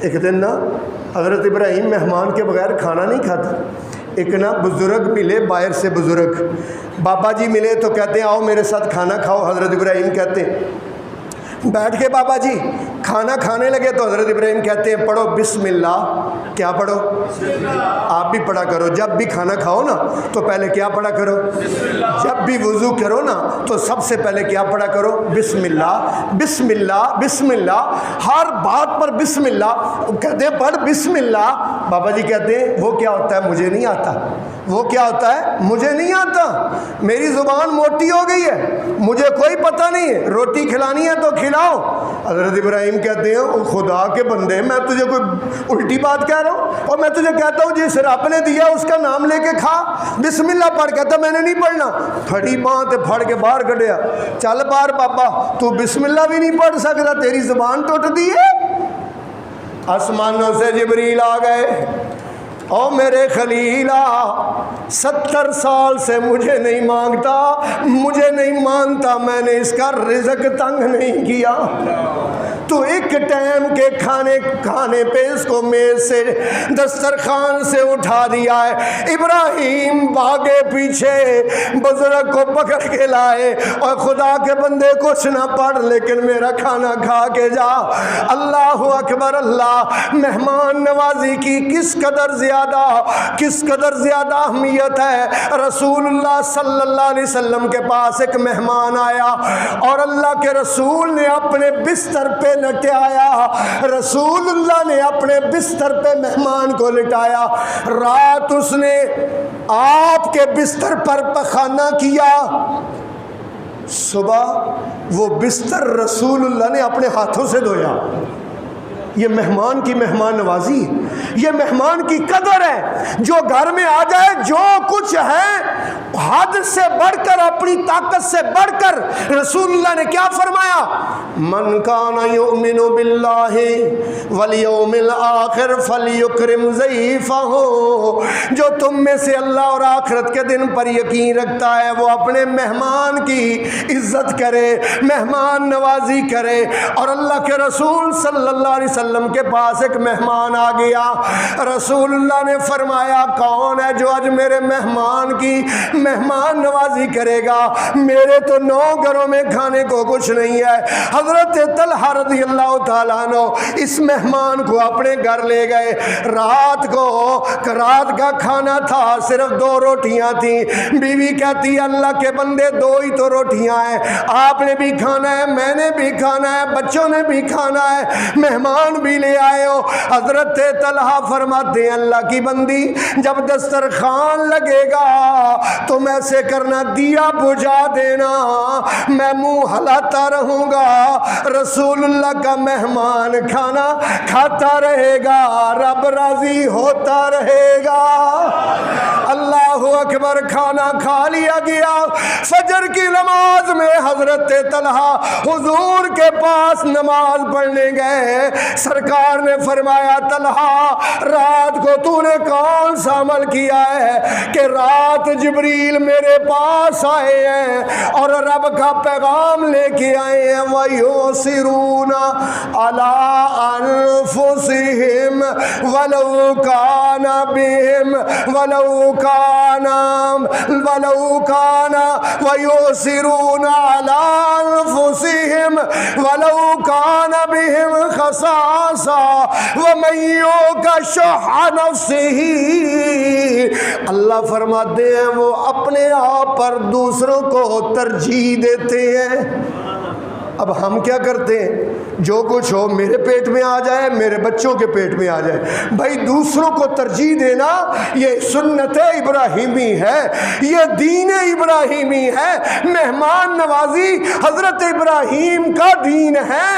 ایک دن نا حضرت ابراہیم مہمان کے بغیر کھانا نہیں کھاتا. ایک نا بزرگ ملے باہر سے، بزرگ بابا جی ملے تو کہتے ہیں آؤ میرے ساتھ کھانا کھاؤ. حضرت ابراہیم کہتے ہیں بیٹھ کے بابا جی کھانا کھانے لگے تو حضرت ابراہیم کہتے ہیں پڑھو بسم اللہ. کیا پڑھو؟ آپ بھی پڑھا کرو. جب بھی کھانا کھاؤ نا تو پہلے کیا پڑھا کرو؟ جب بھی وضو کرو نا تو سب سے پہلے کیا پڑھا کرو؟ بسم اللہ بسم اللہ بسم اللہ. ہر بات پر بسم اللہ. کہتے ہیں پڑھ بسم اللہ. بابا جی کہتے ہیں وہ کیا ہوتا ہے؟ مجھے نہیں آتا. وہ کیا ہوتا ہے؟ مجھے نہیں آتا. میری زبان موٹی ہو گئی ہے، مجھے کوئی پتہ نہیں ہے. روٹی کھلانی ہے تو کھلاؤ. حضرت ابراہیم کہتے ہیں او خدا کے بندے، میں تجھے کوئی الٹی بات کہہ رہا ہوں؟ اور میں تجھے کہتا ہوں جس رب نے دیا اس کا نام لے کے کھا. بسم اللہ پڑھ. کہتا میں نے نہیں پڑھنا. پھڑی باں تے پھڑ کے باہر کڈیا. چل باہر بابا، تو بسم اللہ بھی نہیں پڑھ سکتا، تیری زبان ٹوٹ دی ہے. آسمانوں سے جبریل آ گئے. او میرے خلیلا، 70 سال سے مجھے نہیں مانگتا، مجھے نہیں مانتا، میں نے اس کا رزق تنگ نہیں کیا. تو ایک ٹائم کے کھانے پہ اس کو میز سے دسترخوان سے اٹھا دیا ہے. ابراہیم بھاگے پیچھے، بزرگ کو پکڑ کے لائے اور خدا کے بندے کچھ نہ پڑھ لیکن میرا کھانا کھا کے جا. اللہ اکبر اللہ. مہمان نوازی کی کس قدر زیادہ اہمیت ہے. رسول اللہ صلی اللہ علیہ وسلم کے پاس ایک مہمان آیا اور اللہ کے رسول نے اپنے بستر پہ لٹایا. رسول اللہ نے اپنے بستر پہ مہمان کو لٹایا. رات اس نے آپ کے بستر پر پخانہ کیا. صبح وہ بستر رسول اللہ نے اپنے ہاتھوں سے دھویا. یہ مہمان کی مہمان نوازی، یہ مہمان کی قدر ہے. جو گھر میں آ جائے، جو کچھ ہے حد سے بڑھ کر، اپنی طاقت سے بڑھ کر. رسول اللہ نے کیا فرمایا؟ من کان یؤمن باللہ والیوم الآخر فلیکرم ضیفہ. جو تم میں سے اللہ اور آخرت کے دن پر یقین رکھتا ہے وہ اپنے مہمان کی عزت کرے، مہمان نوازی کرے. اور اللہ کے رسول صلی اللہ علیہ وسلم کے پاس ایک مہمان آ گیا. رسول اللہ نے فرمایا کون ہے جو آج میرے مہمان کی مہمان نوازی کرے گا؟ میرے تو 9 گھروں میں کھانے کو کچھ نہیں ہے. حضرت طلحہ رضی اللہ تعالیٰ عنہ اس مہمان کو اپنے گھر لے گئے. رات کا کھانا تھا، صرف 2 روٹیاں تھیں. بیوی کہتی اللہ کے بندے 2 ہی تو روٹیاں ہیں، آپ نے بھی کھانا ہے، میں نے بھی کھانا ہے، بچوں نے بھی کھانا ہے، مہمان بھی لے آئے ہو. حضرت طلحہ فرماتے ہیں اللہ کی بندی جب دسترخوان لگے گا تم ایسے کرنا، دیا بجھا دینا، میں منہ ہلاتا رہوں گا. رسول اللہ کا مہمان کھانا کھاتا رہے گا، رب راضی ہوتا رہے گا. اللہ اکبر. کھانا کھا لیا گیا. فجر کی نماز میں حضرت طلحہ حضور کے پاس نماز پڑھنے گئے. سرکار نے فرمایا طلحہ رات کو تو نے کون سا عمل کیا ہے کہ رات جبریل میرے پاس آئے ہیں اور رب کا پیغام لے کے آئے ہیں. وَيُؤْثِرُونَ عَلَىٰ أَنفُسِهِمْ وَلَوْ كَانَ بِهِمْ وَلَوْ كَانَ وَيُؤْثِرُونَ عَلَىٰ أَنفُسِهِمْ وَلَوْ كَانَ بِهِمْ خَصَاصَةٌ وَمَن يُوقَ شُحَّ نَفْسِهِ. اللہ فرماتے ہیں وہ اپنے آپ پر دوسروں کو ترجیح دیتے ہیں. اب ہم کیا کرتے ہیں؟ جو کچھ ہو میرے پیٹ میں آ جائے، میرے بچوں کے پیٹ میں آ جائے. بھائی دوسروں کو ترجیح دینا یہ سنت ابراہیمی ہے، یہ دین ابراہیمی ہے. مہمان نوازی حضرت ابراہیم کا دین ہے.